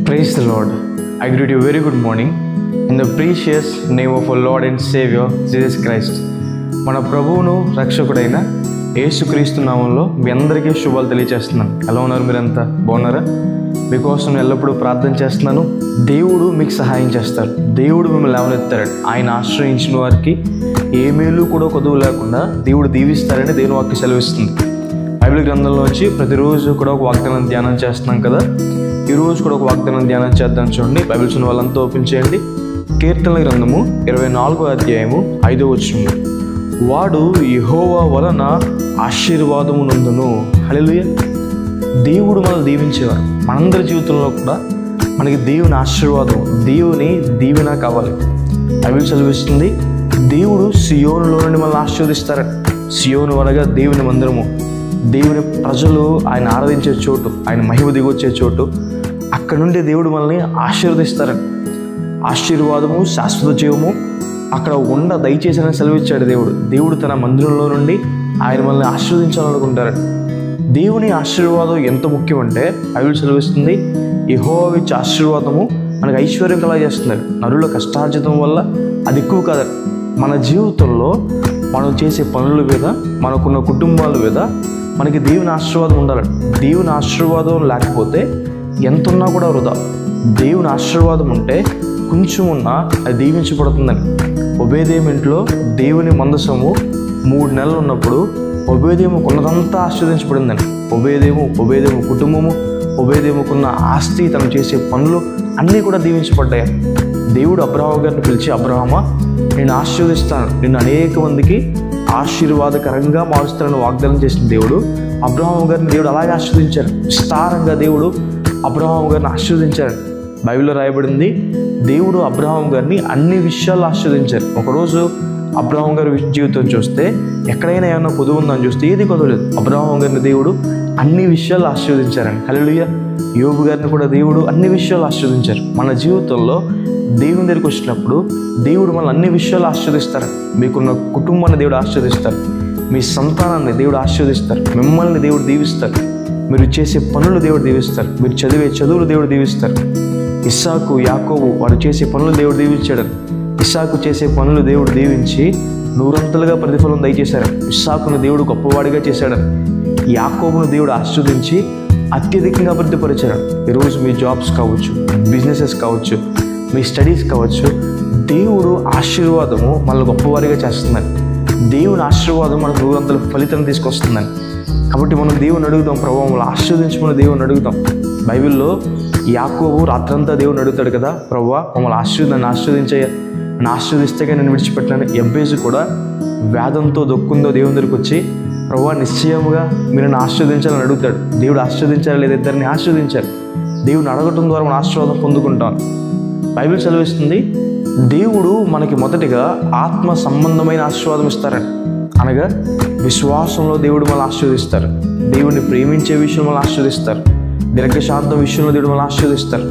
Praise the Lord. I greet you very good morning in the precious name of our Lord and Savior Jesus Christ. మన ప్రభువును రక్షకుడైన యేసుక్రీస్తు నామంలో మీ అందరికీ శుభాలు తెలియజేస్తున్నాను. ఎలా ఉన్నారు? మీరంతా బాగున్నారా? మీకోసం నేను ఎల్లప్పుడూ ప్రార్థన చేస్తున్నాను. దేవుడు మీకు సహాయం చేస్తారు. దేవుడు మిమ్మల్ని లేవనెత్తాడు. ఆయన ఆశ్రయించిన వారికి ఏ మేలు కూడా కొదువు లేకుండా దేవుడు దీవిస్తారని దేవుని వాక్యం సెలవిస్తుంది. బైబిల్ గ్రంథంలో వచ్చి ప్రతిరోజు కూడా ఒక వాగ్దానం ధ్యానం చేస్తున్నాం కదా. ఈరోజు కూడా ఒక వాగ్దానం ధ్యానం చేద్దాం. చూడండి, బైబిల్స్ ఉన్న వాళ్ళంతా ఓపెన్ చేయండి. కీర్తనల గ్రంథము 24వ అధ్యాయము 5వ వచనం. వాడు యెహోవా వలన ఆశీర్వాదము నందును. హల్లెలూయా. దేవుడు మనల్ని దీవించేవారు. మనందరి జీవితంలో కూడా మనకి దేవుని ఆశీర్వాదం, దేవుని దీవెన కావాలి. బైబిల్ చదివిస్తుంది, దేవుడు సియోనులో నుండి మనల్ని ఆశీర్వదిస్తారట. సియోను అనగా దేవుని మందిరము, దేవుని ప్రజలు ఆయన ఆరాధించే చోటు, ఆయన మహిమ దిగొచ్చే చోటు. అక్కడ నుండి దేవుడు మనల్ని ఆశీర్వదిస్తారట. ఆశీర్వాదము, శాశ్వత జీవము అక్కడ దయచేసి సెలవిచ్చాడు దేవుడు. దేవుడు తన మందిరంలో నుండి ఆయన మనల్ని ఆశీర్వదించాలనుకుంటారట. దేవుని ఆశీర్వాదం ఎంత ముఖ్యం అంటే బైబిల్ సెలవిస్తుంది, యెహోవా ఇచ్చే ఆశీర్వాదము మనకు ఐశ్వర్యం కలగజేస్తున్నారు. నరుల కష్టార్జితం వల్ల అది ఎక్కువ కాదట. మన జీవితంలో మనం చేసే పనుల మీద, మనకున్న కుటుంబాల మీద మనకి దేవుని ఆశీర్వాదం ఉండాలి. దేవుని ఆశీర్వాదం లేకపోతే ఎంత ఉన్నా కూడా వృధా. దేవుని ఆశీర్వాదం ఉంటే కొంచెం ఉన్నా అది దీవించబడుతుందని. ఒబేదేము ఇంట్లో దేవుని మందసము 3 నెలలు ఉన్నప్పుడు ఒబేదేము కొన్నదంతా ఆశీర్వదించబడిందని. ఒబేదేము కుటుంబము, ఒబేదేముకున్న ఆస్తి, తను చేసే పనులు అన్నీ కూడా దీవించబడ్డాయి. దేవుడు అబ్రహాము గారిని పిలిచి, అబ్రహామా, నేను ఆశీర్వదిస్తాను, నిన్ను అనేక మందికి ఆశీర్వాదకరంగా మారుస్తానని వాగ్దానం చేసిన దేవుడు అబ్రహాము గారిని దేవుడు అలాగే ఆశీర్వదించారు. విస్తారంగా దేవుడు అబ్రహాము గారిని ఆశీర్వదించారు. బైబిల్లో రాయబడింది, దేవుడు అబ్రహాము గారిని అన్ని విషయాల్లో ఆశీర్వదించారు. ఒకరోజు అబ్రహాము గారి జీవితం చూస్తే ఎక్కడైనా ఏమైనా కొదువు ఉందని చూస్తే ఏది కొదవలేదు. అబ్రహాము గారిని దేవుడు అన్ని విషయాల్లో ఆశీర్వదించారని. హల్లెలూయా. యోబు గారిని కూడా దేవుడు అన్ని విషయాల్లో ఆశీర్వదించారు. మన జీవితంలో దేవుని దగ్గరికి వచ్చినప్పుడు దేవుడు మనల్ని అన్ని విషయాలు ఆశీర్వదిస్తారు. మీకున్న కుటుంబాన్ని దేవుడు ఆశీర్వదిస్తారు. మీ సంతానాన్ని దేవుడు ఆశీర్వదిస్తారు. మిమ్మల్ని దేవుడు దీవిస్తారు. మీరు చేసే పనులు దేవుడు దీవిస్తారు. మీరు చదివే చదువులు దేవుడు దీవిస్తారు. ఇస్సాకు, యాకోబు వారు చేసే పనులు దేవుడు దీవించాడు. ఇస్సాకు చేసే పనులు దేవుడు దీవించి 100 ప్రతిఫలం దయచేశారు. ఇస్సాకును దేవుడు గొప్పవాడిగా చేశాడు. యాకోబును దేవుడు ఆశీర్వదించి అత్యధికంగా అభివృద్ధిపరిచాడు. ఈరోజు మీ జాబ్స్ కావచ్చు, బిజినెసెస్ కావచ్చు, మీ స్టడీస్ కావచ్చు, దేవుడు ఆశీర్వాదము మనల్ని గొప్పవారిగా చేస్తుందని. దేవుని ఆశీర్వాదం మనకు 100 ఫలితం తీసుకొస్తుందని. కాబట్టి మనం దేవుని అడుగుదాం, ప్రభు మమ్మల్ని ఆశీర్వదించమని దేవుని అడుగుదాం. బైబిల్లో యాకోబు రాత్రంతా దేవుని అడుగుతాడు కదా, ప్రభు మమ్మల్ని నన్ను ఆశీర్వదిస్తే నేను విడిచిపెట్టాను. ఎబ్బేజు కూడా వేదంతో దొక్కుందో దేవుని దగ్గరికి వచ్చి, ప్రభు నిశ్చయముగా మీరు నన్ను ఆశీర్వదించాలని అడుగుతాడు. దేవుడు ఆశీర్వదించాలి లేదా ఇద్దరిని ఆశీర్వదించారు. దేవుని అడగటం ద్వారా మన ఆశీర్వాదం పొందుకుంటాం. బైబిల్ చదివిస్తుంది, దేవుడు మనకి మొదటిగా ఆత్మ సంబంధమైన ఆశీర్వాదం ఇస్తారని. అనగా విశ్వాసంలో దేవుడు మనల్ని ఆశీర్వదిస్తారు. దేవుడిని ప్రేమించే విషయంలో మనల్ని ఆశీర్వదిస్తారు. దీర్ఘశాంతం విషయంలో దేవుడు మనల్ని ఆశీర్వదిస్తారు.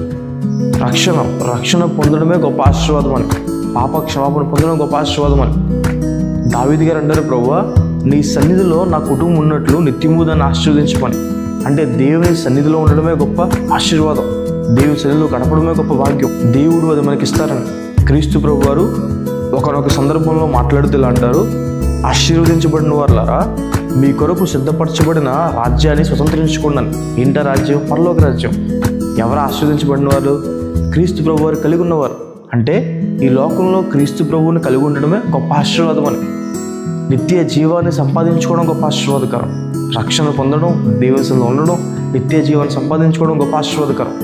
రక్షణ పొందడమే గొప్ప ఆశీర్వాదం అని, పాప క్షమాపణ పొందడం గొప్ప ఆశీర్వాదం అని. దావీదు గారు అంటారు, ప్రభువా నీ సన్నిధిలో నా కుటుంబం ఉన్నట్లు నిత్యము దాన్ని ఆశీర్వదించమని. అంటే దేవుని సన్నిధిలో ఉండడమే గొప్ప ఆశీర్వాదం. దేవుని సన్నిధిలో గడపడమే గొప్ప భాగ్యం. దేవుడు అది మనకి ఇస్తారని. క్రీస్తు ప్రభు వారు ఒకనొక సందర్భంలో మాట్లాడుతూ ఇలా అంటారు, ఆశీర్వదించబడిన వారులారా మీ కొరకు సిద్ధపరచబడిన రాజ్యాన్ని స్వతంత్రించుకున్నాను. ఇంట రాజ్యం, పరలోక రాజ్యం. ఎవరు ఆశీర్వదించబడిన వారు? క్రీస్తు ప్రభు వారు కలిగి ఉన్నవారు. అంటే ఈ లోకంలో క్రీస్తు ప్రభువుని కలిగి ఉండడమే గొప్ప ఆశీర్వాదం అని. నిత్య జీవాన్ని సంపాదించుకోవడం గొప్ప ఆశీర్వాదకరం. రక్షణ పొందడం, దేవుని ఉండడం, నిత్య జీవాన్ని సంపాదించుకోవడం గొప్ప ఆశీర్వాదకరం.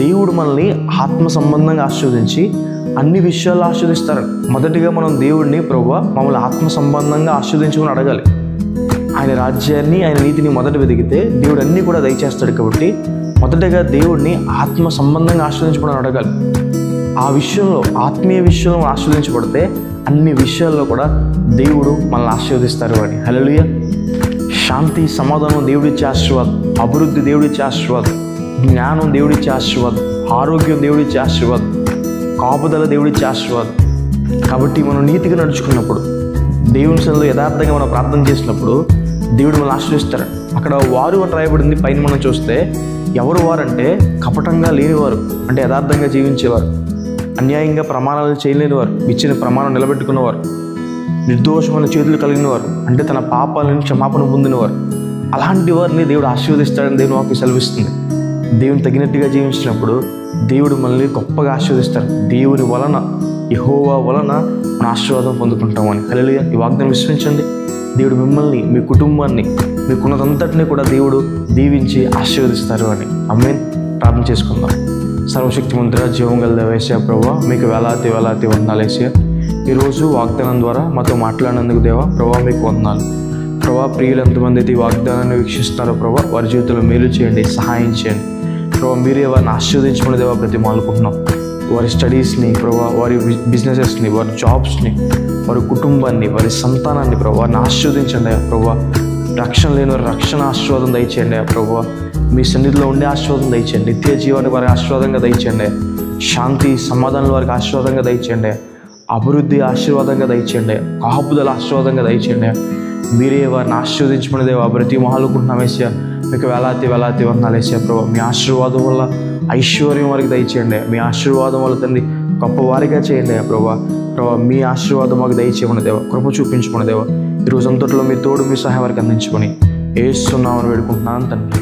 దేవుడు మనల్ని ఆత్మ సంబంధంగా ఆశీర్వదించి అన్ని విషయాల్లో ఆశీర్వదిస్తారు. మొదటిగా మనం దేవుడిని, ప్రభువా మమ్మల్ని ఆత్మ సంబంధంగా ఆశీర్వదించమని అడగాలి. ఆయన రాజ్యాన్ని, ఆయన నీతిని మొదట వెతికితే దేవుడు అన్నీ కూడా దయచేస్తాడు. కాబట్టి మొదటగా దేవుడిని ఆత్మ సంబంధంగా ఆశీర్వదించమని అడగాలి. ఆ విషయంలో, ఆత్మీయ విషయంలో మనం ఆశీర్వదించబడితే అన్ని విషయాల్లో కూడా దేవుడు మనల్ని ఆశీర్వదిస్తారు అని. హల్లెలూయా. శాంతి, సమాధానం దేవుడిచ్చే ఆశీర్వాదం, అభివృద్ధి దేవుడిచ్చే ఆశీర్వాదం, జ్ఞానం దేవుడిచ్చే ఆశీర్వాదం, ఆరోగ్యం దేవుడిచ్చే ఆశీర్వాదం, కాపుదల దేవుడిచ్చే ఆశీర్వాదం. కాబట్టి మనం నీతిగా నడుచుకున్నప్పుడు, దేవుని సన్నిధిలో యథార్థంగా మనం ప్రార్థన చేసినప్పుడు దేవుడు మనల్ని ఆశీర్వదిస్తాడు. అక్కడ వారు అని రాయబడింది. పైన మనం చూస్తే ఎవరు వారంటే కపటంగా లేనివారు, అంటే యథార్థంగా జీవించేవారు, అన్యాయంగా ప్రమాణాలు చేయలేనివారు, ఇచ్చిన ప్రమాణం నిలబెట్టుకున్నవారు, నిర్దోషమైన చేతులు కలిగినవారు, అంటే తన పాపాలను క్షమాపణ పొందినవారు. అలాంటి వారిని దేవుడు ఆశీర్వదిస్తాడని దేవుని వాక్యం సెలవిస్తుంది. దేవుని తగినట్టుగా జీవించినప్పుడు దేవుడు మనల్ని గొప్పగా ఆశీర్వదిస్తాడు. దేవుని వలన, యెహోవా వలన మన ఆశీర్వాదం పొందుకుంటామని. హల్లెలూయా. ఈ వాగ్దానం విశ్వసించండి. దేవుడు మిమ్మల్ని, మీ కుటుంబాన్ని, మీకున్నదంతటినీ కూడా దేవుడు దీవించి ఆశీర్వదిస్తారు అని. ఆమేన్. ప్రార్థన చేసుకుందాం. సర్వశక్తిమంతుడా, జీవం గల దేవా యేసయ్యా ప్రభువా, మీకు వేలాది వేలాది వందనాలు యేసయ్యా. ఈరోజు వాగ్దానం ద్వారా మాతో మాట్లాడినందుకు దేవా ప్రభువా మీకు వందనాలు. ప్రభువా, ప్రియులు ఎంతమంది అయితే ఈ వాగ్దానాన్ని వీక్షిస్తున్నారో ప్రభువా, వారి జీవితంలో మేలు చేయండి, సహాయం చేయండి ప్రభువా. మీరే వారిని ఆశీర్వదించమని దేవా బ్రతిమాలుకుంటున్నాం. వారి స్టడీస్ని ప్రభువా, వారి బిజినెసెస్ని, వారి జాబ్స్ని, వారి కుటుంబాన్ని, వారి సంతానాన్ని ప్రభువా వారిని ఆశీర్వదించండి ప్రభువా. రక్షణ లేని వారి రక్షణ ఆశీర్వాదం దయచేయండి ప్రభువా. మీ సన్నిధిలో ఉండే ఆశీర్వాదం దయచేయండి. నిత్య జీవాన్ని వారికి ఆశీర్వాదంగా దయచేయండి. శాంతి సమాధానం వారికి ఆశీర్వాదంగా దయచేయండి. అభివృద్ధి ఆశీర్వాదంగా దయచేయండి. కాపుదల ఆశీర్వాదంగా దయచేయండి. మీరే వారిని ఆశీర్వదించమని దేవా ప్రతి మహాలుకుంటున్నాం యేసయ్యా. మీకు వేలాది వేలాది వందనాలు యేసయ్యా ప్రభువా. మీ ఆశీర్వాదం వల్ల ఐశ్వర్యం వారికి దయచేయండి. మీ ఆశీర్వాదం వల్ల తండ్రి గొప్పవారిగా చేయండి ప్రభువా. ప్రభువా, మీ ఆశీర్వాదం మాకు దయచేయమని దేవా, కృప చూపించమని దేవా. ఈరోజు అంతట్లో మీ తోడు, మీ సహాయం వారికి అందించుకొని యేసు నామమున వేడుకుంటున్నాను తండ్రి.